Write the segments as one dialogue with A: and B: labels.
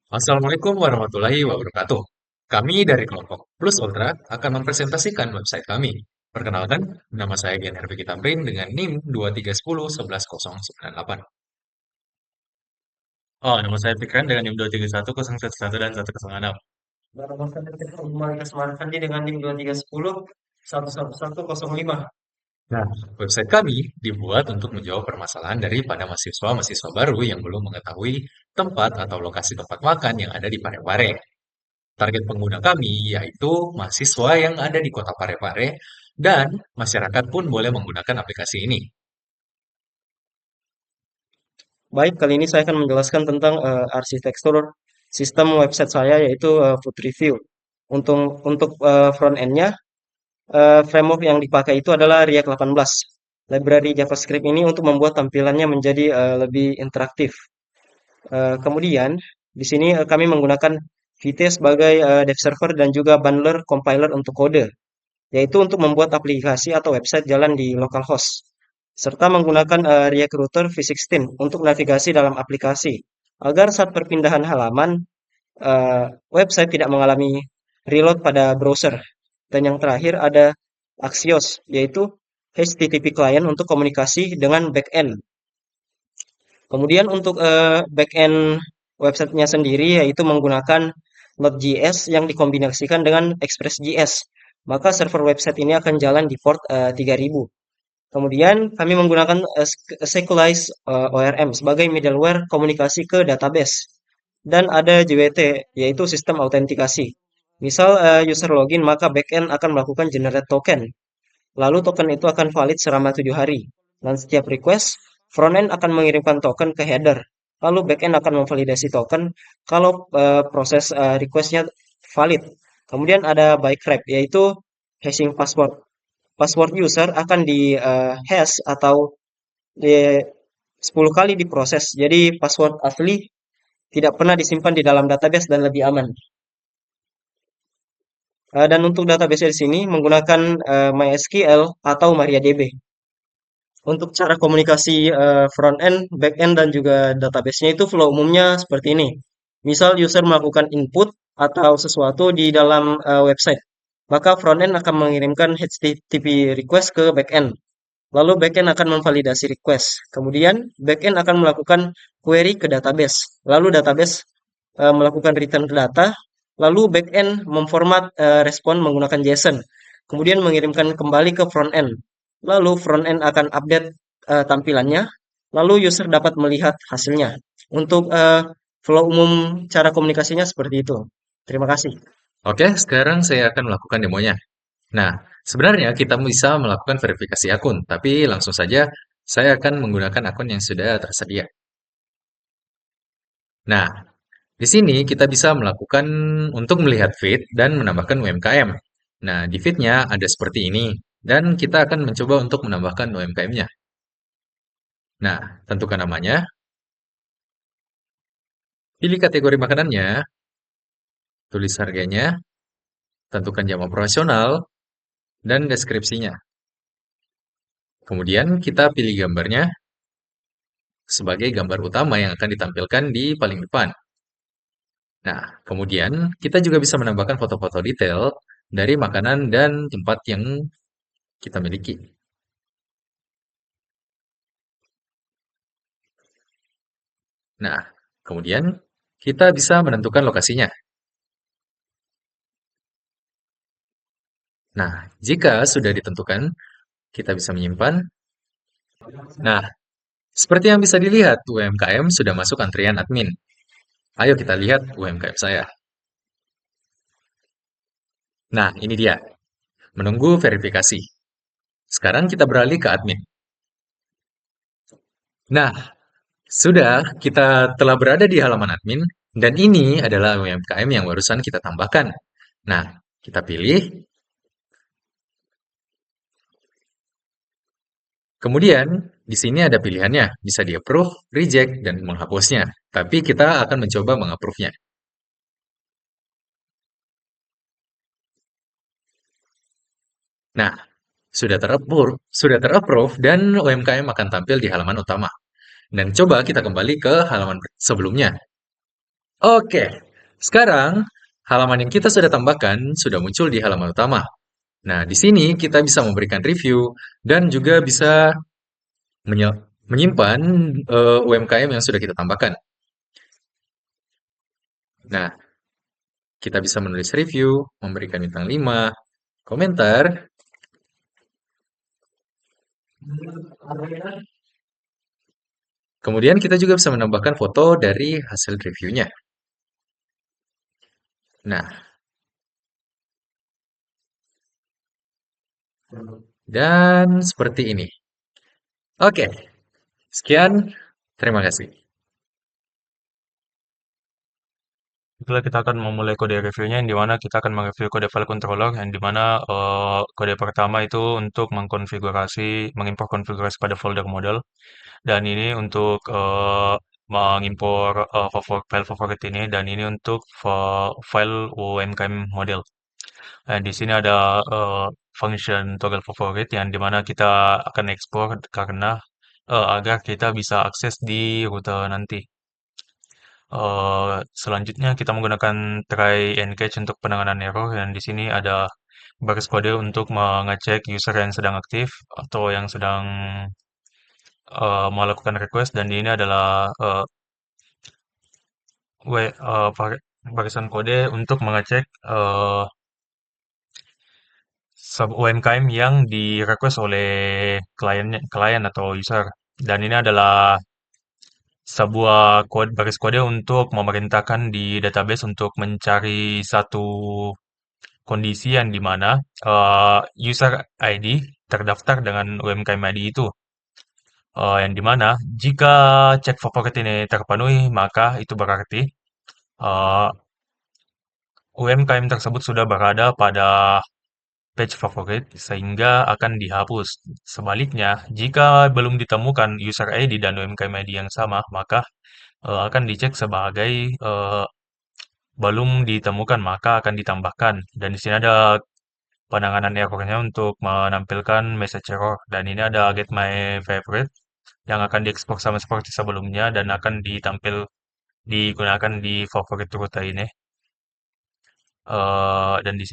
A: Assalamualaikum warahmatullahi wabarakatuh. Kami dari kelompok Plus Ultra akan mempresentasikan website kami. Perkenalkan, nama saya Gian Herbie Tamrin dengan NIM 2310 11 098.
B: Oh, nama saya Fikran dengan NIM 2310111 dan 106.
C: Nama saya Umar Kasmantandi dengan NIM 2310 111105.
A: Nah, website kami dibuat untuk menjawab permasalahan daripada mahasiswa-mahasiswa baru yang belum mengetahui tempat atau lokasi tempat makan yang ada di Parepare. Target pengguna kami yaitu mahasiswa yang ada di kota Parepare dan masyarakat pun boleh menggunakan aplikasi ini.
C: Baik, kali ini saya akan menjelaskan tentang arsitektur sistem website saya yaitu Food Review. Untuk front end-nya, framework yang dipakai itu adalah React 18. Library JavaScript ini untuk membuat tampilannya menjadi lebih interaktif. Kemudian di sini kami menggunakan Vite sebagai dev server dan juga bundler compiler untuk kode, yaitu untuk membuat aplikasi atau website jalan di localhost, serta menggunakan React Router v16 untuk navigasi dalam aplikasi, agar saat perpindahan halaman, website tidak mengalami reload pada browser. Dan yang terakhir ada Axios, yaitu HTTP client untuk komunikasi dengan backend. Kemudian untuk backend websitenya sendiri yaitu menggunakan Node.js yang dikombinasikan dengan Express.js. Maka server website ini akan jalan di port 3000. Kemudian kami menggunakan Sequelize ORM sebagai middleware komunikasi ke database. Dan ada JWT yaitu sistem autentikasi. Misal user login maka backend akan melakukan generate token. Lalu token itu akan valid selama 7 hari. Dan setiap request, frontend akan mengirimkan token ke header. Lalu backend akan memvalidasi token kalau proses requestnya valid. Kemudian ada bytecrypt, yaitu hashing password. Password user akan di hash atau di 10 kali diproses. Jadi password asli tidak pernah disimpan di dalam database dan lebih aman. Dan untuk database di sini menggunakan MySQL atau MariaDB. Untuk cara komunikasi front end, back end, dan juga database-nya itu flow umumnya seperti ini. Misal user melakukan input atau sesuatu di dalam website, maka front end akan mengirimkan HTTP request ke back end. Lalu back end akan memvalidasi request. Kemudian back end akan melakukan query ke database. Lalu database melakukan return data. Lalu back end memformat respon menggunakan JSON. Kemudian mengirimkan kembali ke front end. Lalu front end akan update tampilannya. Lalu user dapat melihat hasilnya. Untuk flow umum cara komunikasinya seperti itu. Terima kasih.
A: Oke, sekarang saya akan melakukan demonya. Nah, sebenarnya kita bisa melakukan verifikasi akun, tapi langsung saja saya akan menggunakan akun yang sudah tersedia. Nah, di sini kita bisa melakukan untuk melihat feed dan menambahkan UMKM. Nah, di feed-nya ada seperti ini, dan kita akan mencoba untuk menambahkan UMKM-nya. Nah, tentukan namanya, pilih kategori makanannya, tulis harganya, tentukan jam operasional, dan deskripsinya. Kemudian kita pilih gambarnya sebagai gambar utama yang akan ditampilkan di paling depan. Nah, kemudian kita juga bisa menambahkan foto-foto detail dari makanan dan tempat yang kita miliki. Nah, kemudian kita bisa menentukan lokasinya. Nah, jika sudah ditentukan, kita bisa menyimpan. Nah, seperti yang bisa dilihat, UMKM sudah masuk antrian admin. Ayo kita lihat UMKM saya. Nah, ini dia. Menunggu verifikasi. Sekarang kita beralih ke admin. Nah, sudah kita telah berada di halaman admin dan ini adalah UMKM yang barusan kita tambahkan. Nah, kita pilih. Kemudian, di sini ada pilihannya, bisa di-approve, reject, dan menghapusnya. Tapi kita akan mencoba mengapprove-nya. Nah, sudah terapprove dan UMKM akan tampil di halaman utama. Dan coba kita kembali ke halaman sebelumnya. Oke, sekarang halaman yang kita sudah tambahkan sudah muncul di halaman utama. Nah, di sini kita bisa memberikan review dan juga bisa menyimpan UMKM yang sudah kita tambahkan. Nah, kita bisa menulis review, memberikan bintang 5, komentar, kemudian kita juga bisa menambahkan foto dari hasil reviewnya. Nah, dan seperti ini. Oke, sekian. Terima kasih.
B: Itulah kita akan memulai kode reviewnya, yang dimana kita akan mereview kode file controller, yang dimana kode pertama itu untuk mengimpor konfigurasi pada folder model, dan ini untuk mengimpor file favorit ini, dan ini untuk file UMKM model. Nah, di sini ada function toggle favorit, yang dimana kita akan ekspor karena agar kita bisa akses di router nanti. Selanjutnya kita menggunakan try and catch untuk penanganan error, dan di sini ada baris kode untuk mengecek user yang sedang aktif atau yang sedang melakukan request, dan ini adalah barisan kode untuk mengecek sub UMKM yang di request oleh klien atau user, dan ini adalah sebuah baris kode untuk memerintahkan di database untuk mencari satu kondisi yang dimana user ID terdaftar dengan UMKM ID itu. Yang dimana jika cek favorit ini terpenuhi, maka itu berarti uh, UMKM tersebut sudah berada pada page favorit sehingga akan dihapus. Sebaliknya, jika belum ditemukan user ID dan UMKM ID yang sama, maka akan dicek sebagai belum ditemukan, maka akan ditambahkan. Dan di sini ada penanganan errornya untuk menampilkan message error, dan ini ada get my favorite yang akan diekspor sama seperti sebelumnya dan akan digunakan di favorit rute ini. Dan di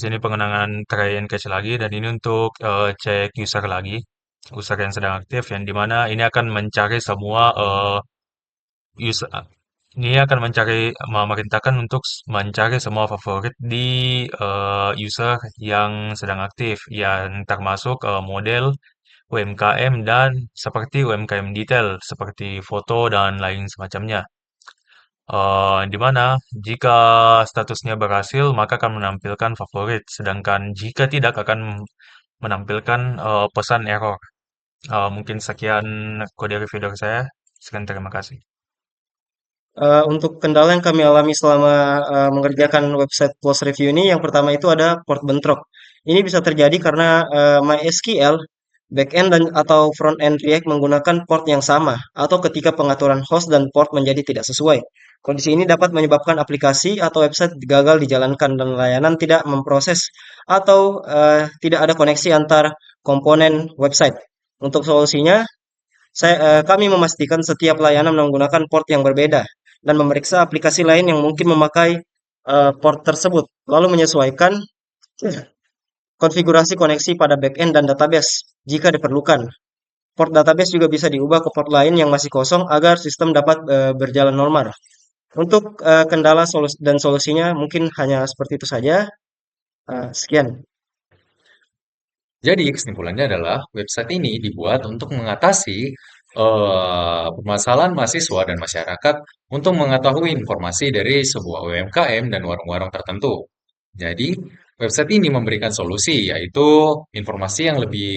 B: sini pengenangan try and catch lagi, dan ini untuk cek user yang sedang aktif, yang dimana ini akan mencari semua user ini akan memerintahkan untuk mencari semua favorit di user yang sedang aktif, yang termasuk model UMKM dan seperti UMKM detail, seperti foto dan lain semacamnya. Di mana jika statusnya berhasil, maka akan menampilkan favorit, sedangkan jika tidak akan menampilkan pesan error. Mungkin sekian kode review dari saya. Sekian, terima kasih.
C: Untuk kendala yang kami alami selama mengerjakan website close review ini, yang pertama itu ada port bentrok. Ini bisa terjadi karena MySQL backend dan atau front end React menggunakan port yang sama, atau ketika pengaturan host dan port menjadi tidak sesuai. Kondisi ini dapat menyebabkan aplikasi atau website gagal dijalankan dan layanan tidak memproses atau tidak ada koneksi antar komponen website. Untuk solusinya, kami memastikan setiap layanan menggunakan port yang berbeda dan memeriksa aplikasi lain yang mungkin memakai port tersebut, lalu menyesuaikan konfigurasi koneksi pada backend dan database jika diperlukan. Port database juga bisa diubah ke port lain yang masih kosong agar sistem dapat berjalan normal. Untuk kendala dan solusinya mungkin hanya seperti itu saja. Sekian.
A: Jadi kesimpulannya adalah website ini dibuat untuk mengatasi permasalahan mahasiswa dan masyarakat untuk mengetahui informasi dari sebuah UMKM dan warung-warung tertentu. Jadi, website ini memberikan solusi, yaitu informasi yang lebih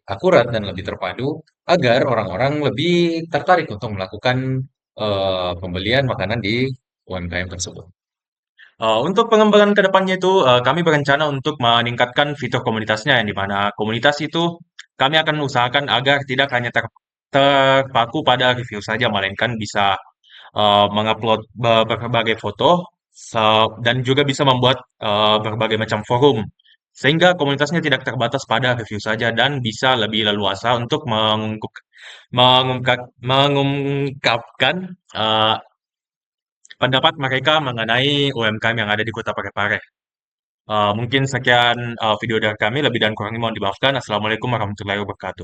A: akurat dan lebih terpadu agar orang-orang lebih tertarik untuk melakukan pembelian makanan di UMKM tersebut.
B: Untuk pengembangan ke depannya itu, kami berencana untuk meningkatkan fitur komunitasnya, yang di mana komunitas itu kami akan usahakan agar tidak hanya terpaku pada review saja, melainkan bisa mengupload berbagai foto dan juga bisa membuat berbagai macam forum sehingga komunitasnya tidak terbatas pada review saja dan bisa lebih leluasa untuk mengungkapkan eh, pendapat mereka mengenai UMKM yang ada di Kota Parepare. Mungkin sekian video dari kami, lebih dan kurangnya mohon dimaafkan. Assalamualaikum warahmatullahi wabarakatuh.